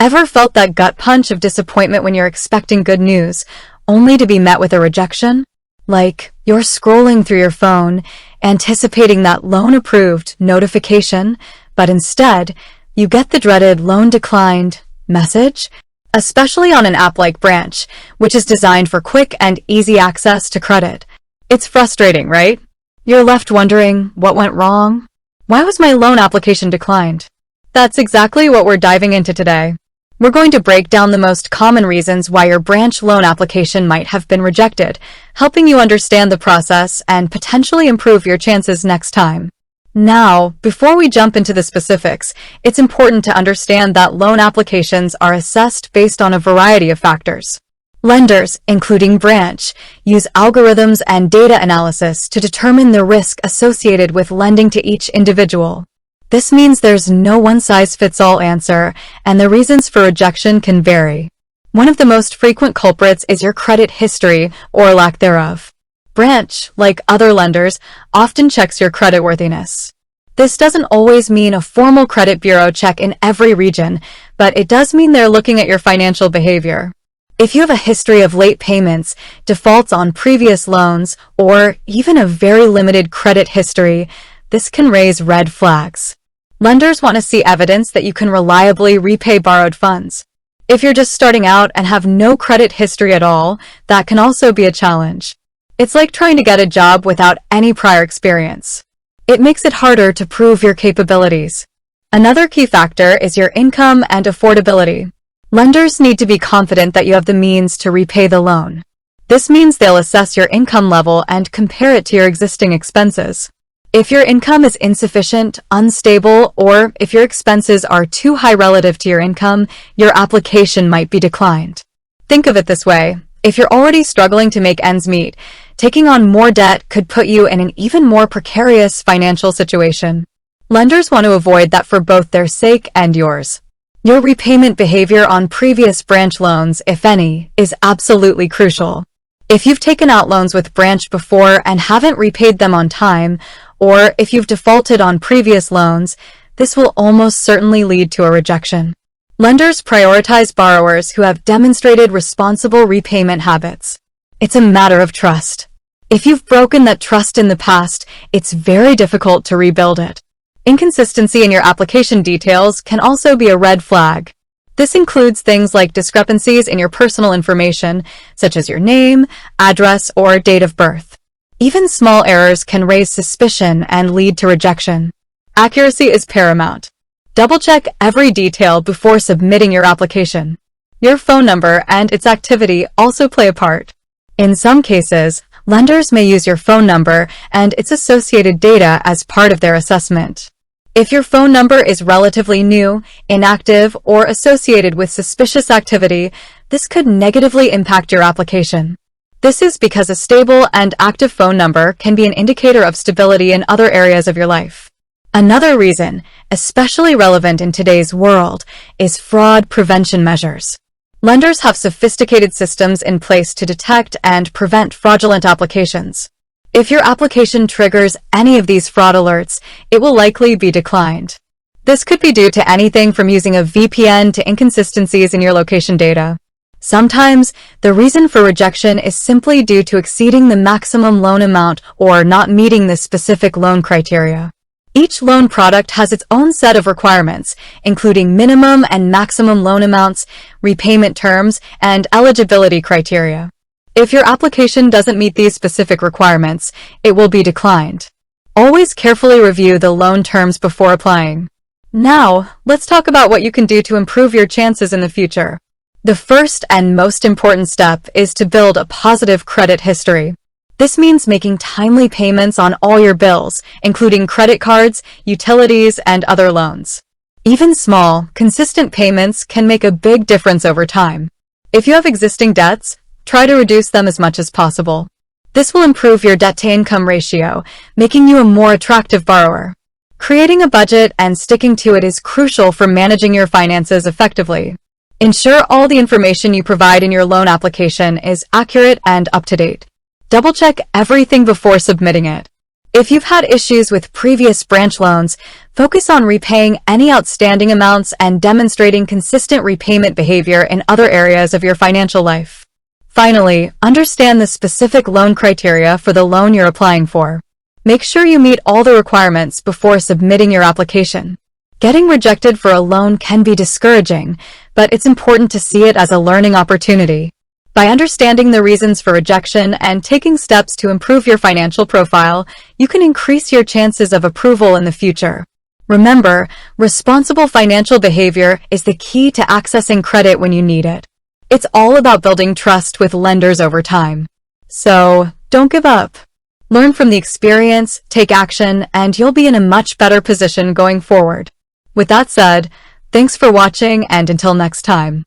Ever felt that gut punch of disappointment when you're expecting good news, only to be met with a rejection? Like, you're scrolling through your phone, anticipating that loan approved notification, but instead, you get the dreaded loan declined message, especially on an app like Branch, which is designed for quick and easy access to credit. It's frustrating, right? You're left wondering, what went wrong? Why was my loan application declined? That's exactly what we're diving into today. We're going to break down the most common reasons why your Branch loan application might have been rejected, helping you understand the process and potentially improve your chances next time. Now, before we jump into the specifics, it's important to understand that loan applications are assessed based on a variety of factors. Lenders, including Branch, use algorithms and data analysis to determine the risk associated with lending to each individual. This means there's no one-size-fits-all answer, and the reasons for rejection can vary. One of the most frequent culprits is your credit history or lack thereof. Branch, like other lenders, often checks your creditworthiness. This doesn't always mean a formal credit bureau check in every region, but it does mean they're looking at your financial behavior. If you have a history of late payments, defaults on previous loans, or even a very limited credit history, this can raise red flags. Lenders want to see evidence that you can reliably repay borrowed funds. If you're just starting out and have no credit history at all, that can also be a challenge. It's like trying to get a job without any prior experience. It makes it harder to prove your capabilities. Another key factor is your income and affordability. Lenders need to be confident that you have the means to repay the loan. This means they'll assess your income level and compare it to your existing expenses. If your income is insufficient, unstable, or if your expenses are too high relative to your income, your application might be declined. Think of it this way. If you're already struggling to make ends meet, taking on more debt could put you in an even more precarious financial situation. Lenders want to avoid that for both their sake and yours. Your repayment behavior on previous Branch loans, if any, is absolutely crucial. If you've taken out loans with Branch before and haven't repaid them on time, or if you've defaulted on previous loans, this will almost certainly lead to a rejection. Lenders prioritize borrowers who have demonstrated responsible repayment habits. It's a matter of trust. If you've broken that trust in the past, it's very difficult to rebuild it. Inconsistency in your application details can also be a red flag. This includes things like discrepancies in your personal information, such as your name, address, or date of birth. Even small errors can raise suspicion and lead to rejection. Accuracy is paramount. Double-check every detail before submitting your application. Your phone number and its activity also play a part. In some cases, lenders may use your phone number and its associated data as part of their assessment. If your phone number is relatively new, inactive, or associated with suspicious activity, this could negatively impact your application. This is because a stable and active phone number can be an indicator of stability in other areas of your life. Another reason, especially relevant in today's world, is fraud prevention measures. Lenders have sophisticated systems in place to detect and prevent fraudulent applications. If your application triggers any of these fraud alerts, it will likely be declined. This could be due to anything from using a VPN to inconsistencies in your location data. Sometimes, the reason for rejection is simply due to exceeding the maximum loan amount or not meeting the specific loan criteria. Each loan product has its own set of requirements, including minimum and maximum loan amounts, repayment terms, and eligibility criteria. If your application doesn't meet these specific requirements, it will be declined. Always carefully review the loan terms before applying. Now, let's talk about what you can do to improve your chances in the future. The first and most important step is to build a positive credit history. This means making timely payments on all your bills, including credit cards, utilities, and other loans. Even small, consistent payments can make a big difference over time. If you have existing debts, try to reduce them as much as possible. This will improve your debt-to-income ratio, making you a more attractive borrower. Creating a budget and sticking to it is crucial for managing your finances effectively. Ensure all the information you provide in your loan application is accurate and up-to-date. Double-check everything before submitting it. If you've had issues with previous branch loans, focus on repaying any outstanding amounts and demonstrating consistent repayment behavior in other areas of your financial life. Finally, understand the specific loan criteria for the loan you're applying for. Make sure you meet all the requirements before submitting your application. Getting rejected for a loan can be discouraging, but it's important to see it as a learning opportunity. By understanding the reasons for rejection and taking steps to improve your financial profile, you can increase your chances of approval in the future. Remember, responsible financial behavior is the key to accessing credit when you need it. It's all about building trust with lenders over time. So, don't give up. Learn from the experience, take action, and you'll be in a much better position going forward. With that said, thanks for watching, and until next time.